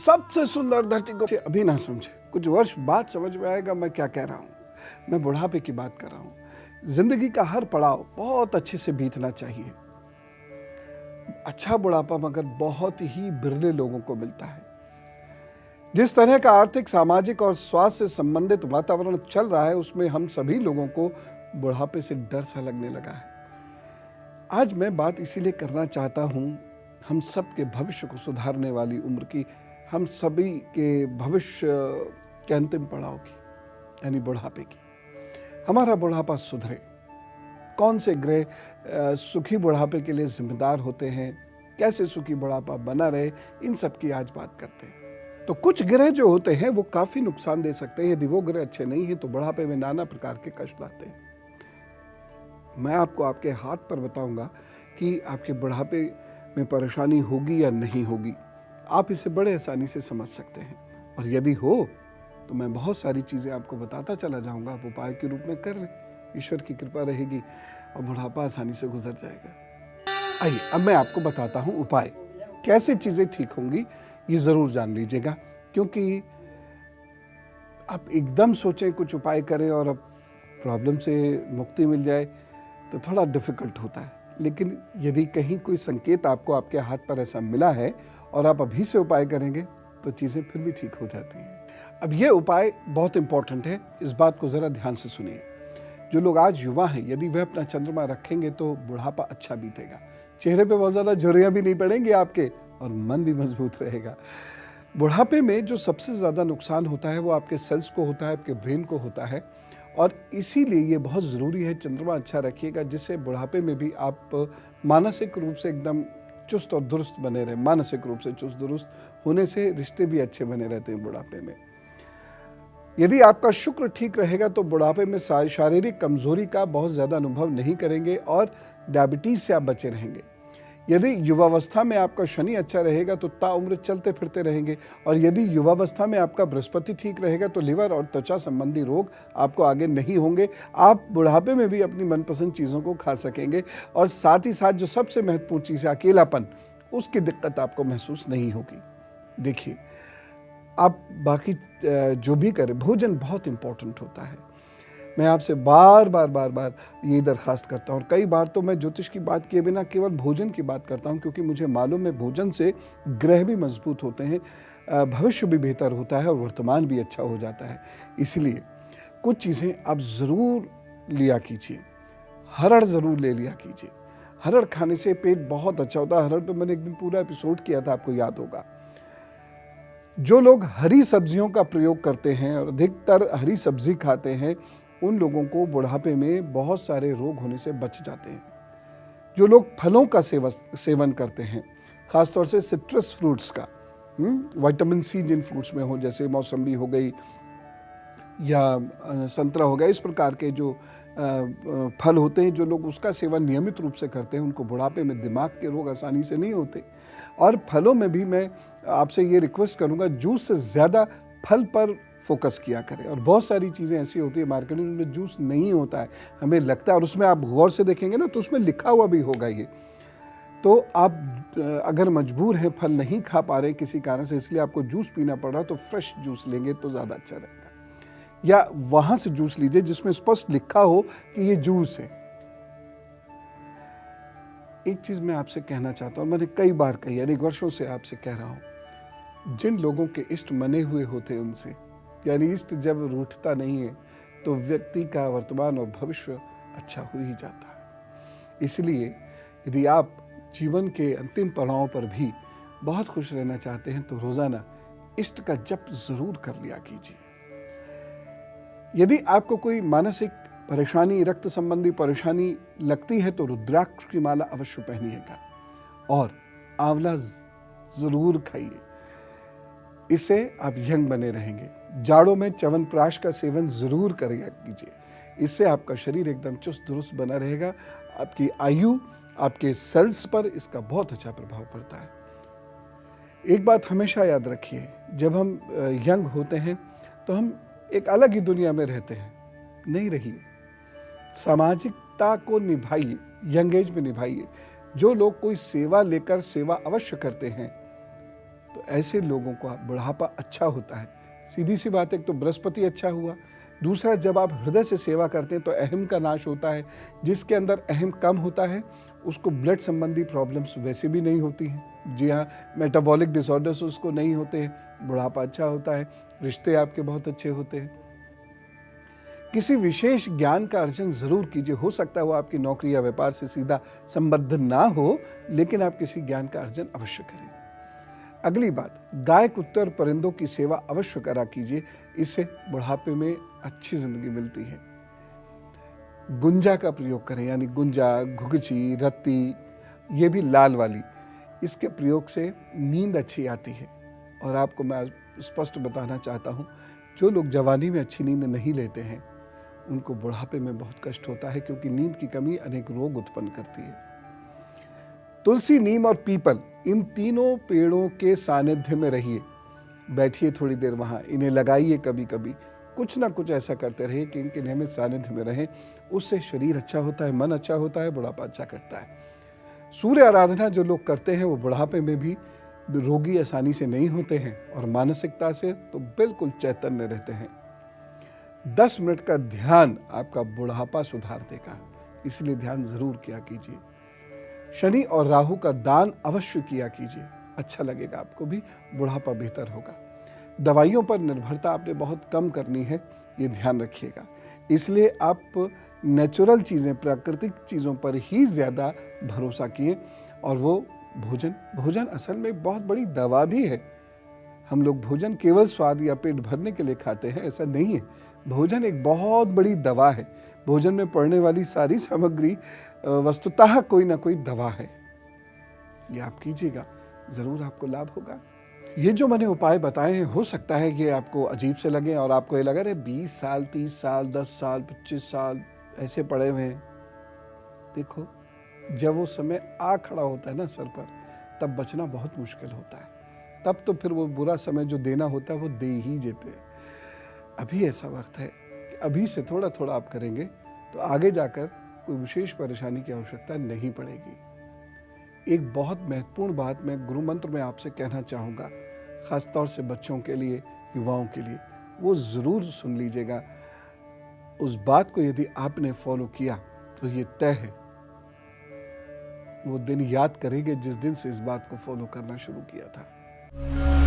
सबसे सुंदर धरती को अभी ना समझे, कुछ वर्ष बाद समझ में आएगा मैं क्या कह रहा हूँ। मैं बुढ़ापे की बात कर रहा हूँ। जिंदगी का हर पड़ाव बहुत अच्छे से बीतना चाहिए। अच्छा बुढ़ापा मगर बहुत ही बिरले लोगों को मिलता है। जिस तरह का आर्थिक, सामाजिक और स्वास्थ्य से संबंधित वातावरण चल रहा है, उसमें हम सभी लोगों को बुढ़ापे से डर सा लगने लगा है। आज मैं बात इसीलिए करना चाहता हूं, हम सब के भविष्य को सुधारने वाली उम्र की, हम सभी के भविष्य के अंतिम पड़ाव की, यानी बुढ़ापे की। हमारा बुढ़ापा सुधरे, कौन से ग्रह सुखी बुढ़ापे के लिए जिम्मेदार होते हैं, कैसे सुखी बुढ़ापा बना रहे, इन सब की आज बात करते हैं। तो कुछ ग्रह जो होते हैं वो काफी नुकसान दे सकते हैं। यदि वो ग्रह अच्छे नहीं हैं तो बुढ़ापे में नाना प्रकार के कष्ट लाते हैं। मैं आपको आपके हाथ पर बताऊंगा कि आपके बुढ़ापे में परेशानी होगी या नहीं होगी। आप इसे बड़े आसानी से समझ सकते हैं, और यदि हो तो मैं बहुत सारी चीज़ें आपको बताता चला जाऊंगा। आप उपाय के रूप में कर लें, ईश्वर की कृपा रहेगी और बुढ़ापा आसानी से गुजर जाएगा। आइए अब मैं आपको बताता हूँ उपाय, कैसे चीज़ें ठीक होंगी ये ज़रूर जान लीजिएगा। क्योंकि आप एकदम सोचें कुछ उपाय करें और अब प्रॉब्लम से मुक्ति मिल जाए तो थोड़ा डिफ़िकल्ट होता है। लेकिन यदि कहीं कोई संकेत आपको आपके हाथ पर ऐसा मिला है और आप अभी से उपाय करेंगे तो चीज़ें फिर भी ठीक हो जाती हैं। अब ये उपाय बहुत इंपॉर्टेंट है, इस बात को ज़रा ध्यान से सुनिए। जो लोग आज युवा हैं, यदि वह अपना चंद्रमा रखेंगे तो बुढ़ापा अच्छा बीतेगा। चेहरे पे बहुत ज़्यादा झुर्रियाँ भी नहीं पड़ेंगी आपके, और मन भी मजबूत रहेगा। बुढ़ापे में जो सबसे ज़्यादा नुकसान होता है वो आपके सेल्स को होता है, आपके ब्रेन को होता है, और इसीलिए ये बहुत ज़रूरी है चंद्रमा अच्छा रखिएगा, जिससे बुढ़ापे में भी आप मानसिक रूप से एकदम चुस्त और दुरुस्त बने रहें। मानसिक रूप से चुस्त दुरुस्त होने से रिश्ते भी अच्छे बने रहते हैं बुढ़ापे में। यदि आपका शुक्र ठीक रहेगा तो बुढ़ापे में शारीरिक कमजोरी का बहुत ज़्यादा अनुभव नहीं करेंगे और डायबिटीज़ से आप बचे रहेंगे। यदि युवावस्था में आपका शनि अच्छा रहेगा तो ताउम्र चलते फिरते रहेंगे, और यदि युवावस्था में आपका बृहस्पति ठीक रहेगा तो लिवर और त्वचा संबंधी रोग आपको आगे नहीं होंगे। आप बुढ़ापे में भी अपनी मनपसंद चीज़ों को खा सकेंगे, और साथ ही साथ जो सबसे महत्वपूर्ण चीज़ है अकेलापन, उसकी दिक्कत आपको महसूस नहीं होगी। देखिए, आप बाकी जो भी करें, भोजन बहुत इंपॉर्टेंट होता है। मैं आपसे बार बार ये दरखास्त करता हूँ, और कई बार तो मैं ज्योतिष की बात किए बिना केवल भोजन की बात करता हूँ, क्योंकि मुझे मालूम है भोजन से ग्रह भी मजबूत होते हैं, भविष्य भी बेहतर होता है और वर्तमान भी अच्छा हो जाता है। इसलिए कुछ चीज़ें आप ज़रूर लिया कीजिए। हरड़ ज़रूर ले लिया कीजिए। हरड़ खाने से पेट बहुत अच्छा होता है। हरड़ पर मैंने एक दिन पूरा एपिसोड किया था, आपको याद होगा। जो लोग हरी सब्जियों का प्रयोग करते हैं और अधिकतर हरी सब्जी खाते हैं, उन लोगों को बुढ़ापे में बहुत सारे रोग होने से बच जाते हैं। जो लोग फलों का सेवन करते हैं, खासतौर से सिट्रस फ्रूट्स का, विटामिन सी जिन फ्रूट्स में हो, जैसे मौसम्बी हो गई या संतरा हो गया, इस प्रकार के जो फल होते हैं, जो लोग उसका सेवन नियमित रूप से करते हैं, उनको बुढ़ापे में दिमाग के रोग आसानी से नहीं होते। और फलों में भी मैं आपसे ये रिक्वेस्ट करूँगा, जूस से ज़्यादा फल पर फोकस किया करें। और बहुत सारी चीज़ें ऐसी होती है मार्केट में जिनमें जूस नहीं होता है, हमें लगता है, और उसमें आप गौर से देखेंगे ना तो उसमें लिखा हुआ भी होगा ये। तो आप अगर मजबूर हैं, फल नहीं खा पा रहे किसी कारण से, इसलिए आपको जूस पीना पड़ रहा है, तो फ्रेश जूस लेंगे तो ज़्यादा अच्छा रहेगा। या वहाँ से जूस लीजिए जिसमें स्पष्ट लिखा हो कि ये जूस है। एक चीज़ मैं आपसे कहना चाहता हूँ, मैंने कई बार कही, यानी वर्षों से आपसे कह रहा हूँ, जिन लोगों के इष्ट मने हुए होते हैं उनसे, यानी इष्ट जब रूठता नहीं है तो व्यक्ति का वर्तमान और भविष्य अच्छा हो ही जाता है। इसलिए यदि आप जीवन के अंतिम पड़ाव पर भी बहुत खुश रहना चाहते हैं तो रोज़ाना इष्ट का जप ज़रूर कर लिया कीजिए। यदि आपको कोई मानसिक परेशानी, रक्त संबंधी परेशानी लगती है तो रुद्राक्ष की माला अवश्य पहनिएगा, और आंवला ज़रूर खाइए, इससे आप यंग बने रहेंगे। जाड़ों में च्यवनप्राश का सेवन ज़रूर करिए कीजिए, इससे आपका शरीर एकदम चुस्त दुरुस्त बना रहेगा। आपकी आयु, आपके सेल्स पर इसका बहुत अच्छा प्रभाव पड़ता है। एक बात हमेशा याद रखिए, जब हम यंग होते हैं तो हम एक अलग ही दुनिया में रहते हैं। नहीं रहिए, सामाजिकता को निभाइए, यंग एज में निभाइए। जो लोग कोई सेवा लेकर सेवा अवश्य करते हैं, तो तो ऐसे लोगों का बुढ़ापा अच्छा होता है। सीधी सी बात है, एक तो बृहस्पति अच्छा हुआ, दूसरा जब आप हृदय से सेवा करते हैं तो अहम का नाश होता है। जिसके अंदर अहम कम होता है उसको ब्लड संबंधी प्रॉब्लम्स वैसे भी नहीं होती हैं। जी हाँ, मेटाबॉलिक डिसऑर्डर्स उसको नहीं होते हैं। बुढ़ापा अच्छा होता है, रिश्ते आपके बहुत अच्छे होते हैं। किसी विशेष ज्ञान का अर्जन जरूर कीजिए। हो सकता है वो आपकी नौकरी या व्यापार से सीधा संबद्ध ना हो, लेकिन आप किसी ज्ञान का अर्जन अवश्य करें। अगली बात, गाय, कुत्ते और परिंदों की सेवा अवश्य करा कीजिए। इससे बुढ़ापे में अच्छी जिंदगी मिलती है। गुंजा का प्रयोग करें, यानी गुंजा, घुघची, रत्ती, ये भी लाल वाली, इसके प्रयोग से नींद अच्छी आती है। और आपको मैं स्पष्ट बताना चाहता हूँ, जो लोग जवानी में अच्छी नींद नहीं लेते हैं उनको बुढ़ापे में बहुत कष्ट होता है, क्योंकि नींद की कमी अनेक रोग उत्पन्न करती है। तुलसी, नीम और पीपल, इन तीनों पेड़ों के सानिध्य में रहिए। बैठिए थोड़ी देर वहाँ, इन्हें लगाइए कभी कभी, कुछ ना कुछ ऐसा करते रहिए कि इनके नियमित सानिध्य में रहें। उससे शरीर अच्छा होता है, मन अच्छा होता है, बुढ़ापा अच्छा करता है। सूर्य आराधना जो लोग करते हैं वो बुढ़ापे में भी रोगी आसानी से नहीं होते हैं, और मानसिकता से तो बिल्कुल चैतन्य रहते हैं। 10 मिनट का ध्यान आपका बुढ़ापा सुधार देगा, इसलिए ध्यान जरूर किया कीजिए। शनि और राहु का दान अवश्य किया कीजिए, अच्छा लगेगा आपको भी, बुढ़ापा बेहतर होगा। दवाइयों पर निर्भरता आपने बहुत कम करनी है, ये ध्यान रखिएगा। इसलिए आप नेचुरल चीज़ें, प्राकृतिक चीज़ों पर ही ज़्यादा भरोसा किए। और वो भोजन असल में बहुत बड़ी दवा भी है। हम लोग भोजन केवल स्वाद या पेट भरने के लिए खाते हैं, ऐसा नहीं है। भोजन एक बहुत बड़ी दवा है। भोजन में पड़ने वाली सारी सामग्री वस्तुतः कोई ना कोई दवा है। ये आप कीजिएगा, जरूर आपको लाभ होगा। ये जो मैंने उपाय बताए हैं, हो सकता है ये आपको अजीब से लगे और आपको ये लगे 20 साल, 30 साल, 10 साल, 25 साल ऐसे पड़े हुए हैं। देखो, जब वो समय आ खड़ा होता है ना सर पर, तब बचना बहुत मुश्किल होता है। तब तो फिर वो बुरा समय जो देना होता है वो दे ही देते हैं। अभी ऐसा वक्त है कि अभी से थोड़ा थोड़ा आप करेंगे तो आगे जाकर कोई विशेष परेशानी की आवश्यकता नहीं पड़ेगी। एक बहुत महत्वपूर्ण बात मैं गुरु मंत्र में आपसे कहना चाहूँगा, खासतौर से बच्चों के लिए, युवाओं के लिए, वो ज़रूर सुन लीजिएगा। उस बात को यदि आपने फॉलो किया तो ये तय है, वो दिन याद करेंगे जिस दिन से इस बात को फॉलो करना शुरू किया था।